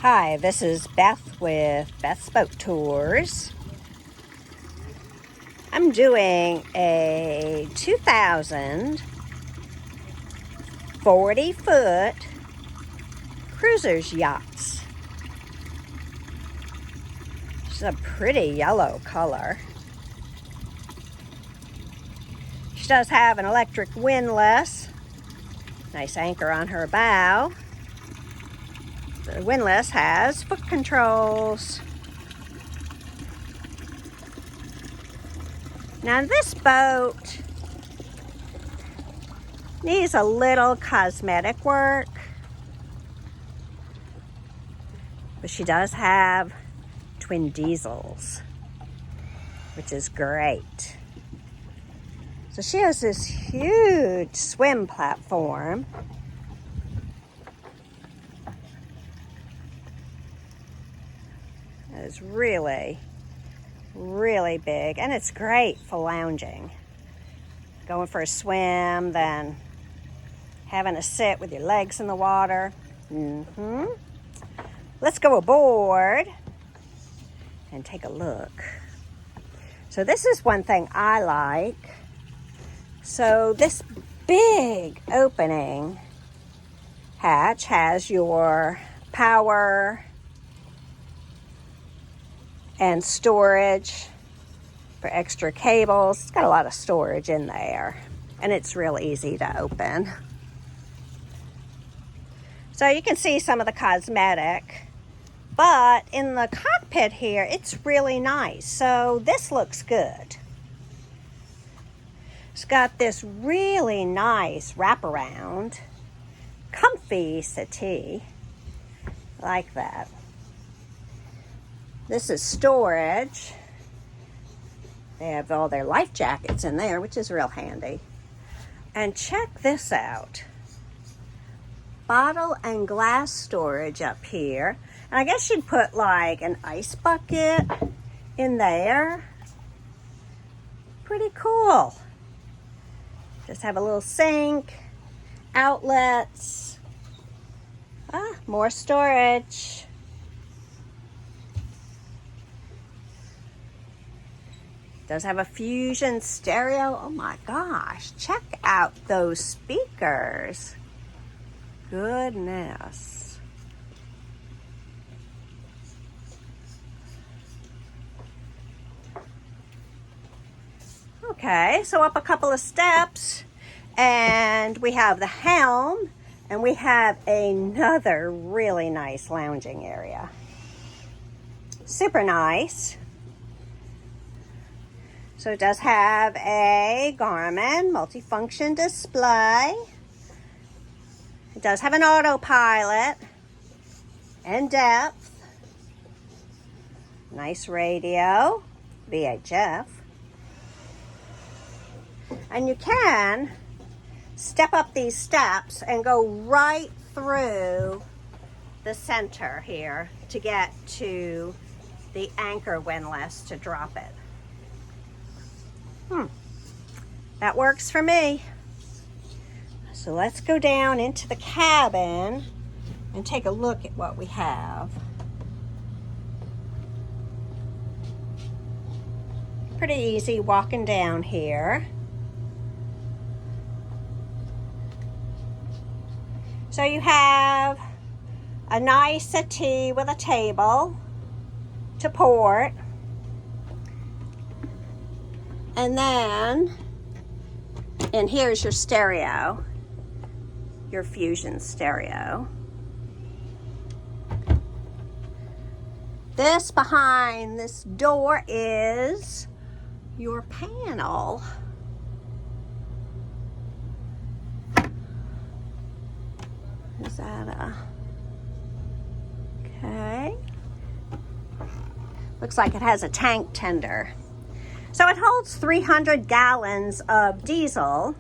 Hi, this is Beth with Beth's Boat Tours. I'm doing a 2000 40-foot Cruisers Yachts. It's a pretty yellow color. She does have an electric windlass. Nice anchor on her bow. The windlass has foot controls. Now this boat needs a little cosmetic work, but she does have twin diesels, which is great. So she has this huge swim platform. It's really big, and it's great for lounging. Going for a swim, then having a sit with your legs in the water. Let's go aboard and take a look. So this is one thing I like. So this big opening hatch has your power and storage for extra cables. It's got a lot of storage in there, and it's real easy to open. So you can see some of the cosmetic, but in the cockpit here, it's really nice. So this looks good. It's got this really nice wraparound, comfy settee, like that. This is storage. They have all their life jackets in there, which is real handy. And check this out. Bottle and glass storage up here. And I guess you'd put like an ice bucket in there. Pretty cool. Just have a little sink, outlets. More storage. Does have a fusion stereo. Oh my gosh, check out those speakers. Goodness. Okay, so up a couple of steps, and we have the Helm, and we have another really nice lounging area. Super nice. So it does have a Garmin multifunction display. It does have an autopilot and depth. Nice radio, VHF. And you can step up these steps and go right through the center here to get to the anchor windlass to drop it. That works for me. So let's go down into the cabin and take a look at what we have. Pretty easy walking down here. So you have a nice settee with a table to port. And then, and here's your stereo, your fusion stereo. This behind this door is your panel. Is that okay. Looks like it has a tank tender. So it holds 300 gallons of diesel,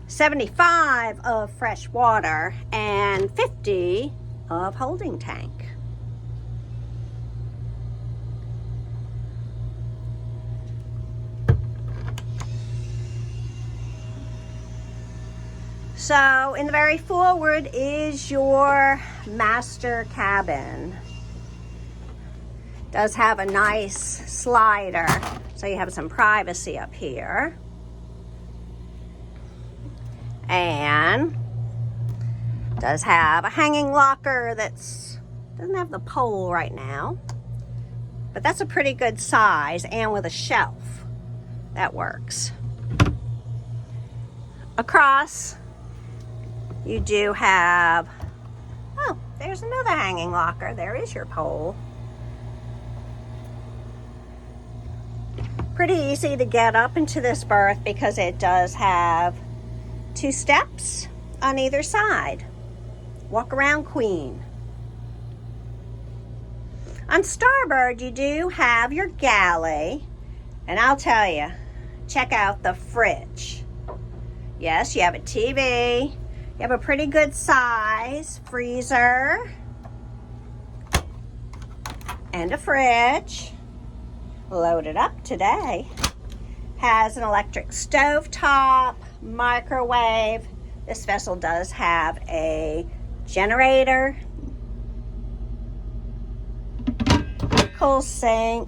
75 of fresh water, and 50 of holding tank. So in the very forward is your master cabin. Does have a nice slider, so you have some privacy up here. And does have a hanging locker doesn't have the pole right now, but that's a pretty good size, and with a shelf. That works. Across, you do have, oh, there's another hanging locker. There is your pole. Pretty easy to get up into this berth because it does have 2 steps on either side. Walk around queen. On starboard, you do have your galley, and I'll tell you, check out the fridge. Yes, you have a TV, you have a pretty good size freezer, and a fridge, loaded up today. Has an electric stove top, microwave. This vessel does have a generator, cool sink,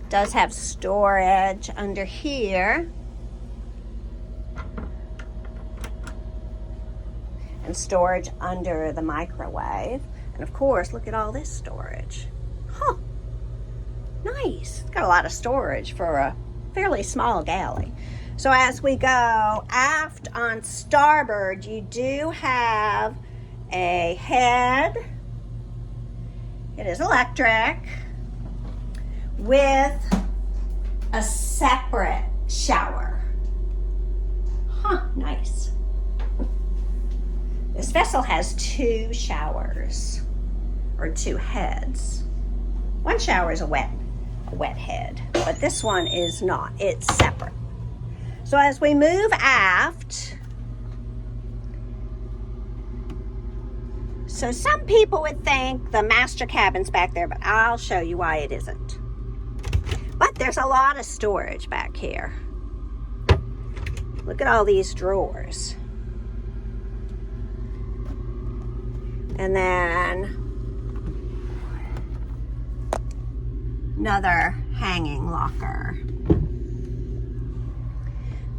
does have storage under here, and storage under the microwave. And of course, look at all this storage. Huh, nice. It's got a lot of storage for a fairly small galley. So as we go aft on starboard, you do have a head. It is electric with a separate shower. Huh, nice. This vessel has 2 showers, or 2 heads. One shower is a wet head, but this one is not. It's separate. So as we move aft, so some people would think the master cabin's back there, but I'll show you why it isn't. But there's a lot of storage back here. Look at all these drawers. And then another hanging locker.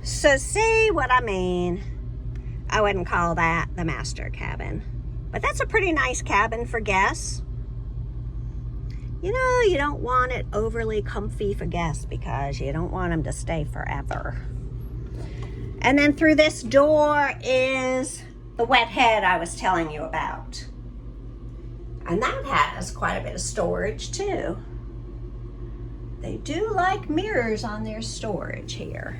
So see what I mean? I wouldn't call that the master cabin, but that's a pretty nice cabin for guests. You know, you don't want it overly comfy for guests because you don't want them to stay forever. And then through this door is the wet head I was telling you about. And that has quite a bit of storage too. They do like mirrors on their storage here.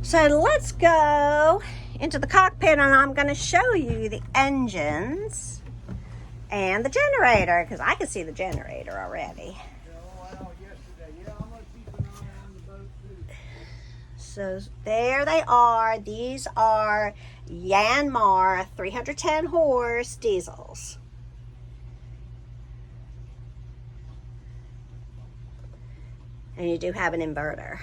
So let's go into the cockpit, and I'm going to show you the engines and the generator, because I can see the generator already. So there they are. These are Yanmar 310 horse diesels. And you do have an inverter.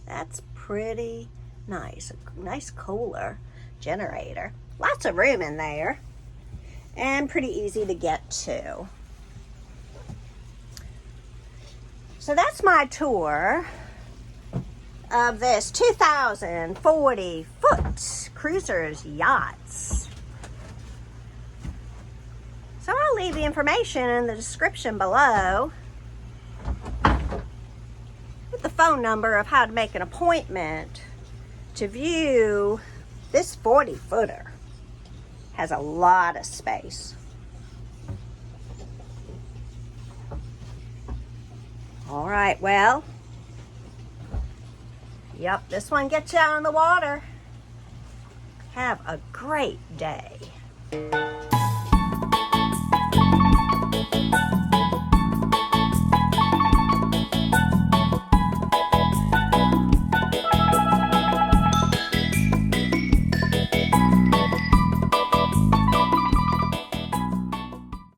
That's pretty nice. A nice cooler generator. Lots of room in there. And pretty easy to get to. So that's my tour of this 2,040 foot Cruisers Yachts. So I'll leave the information in the description below with the phone number of how to make an appointment to view this 40-footer. Has a lot of space. All right, well, yep, this one gets you out on the water. Have a great day.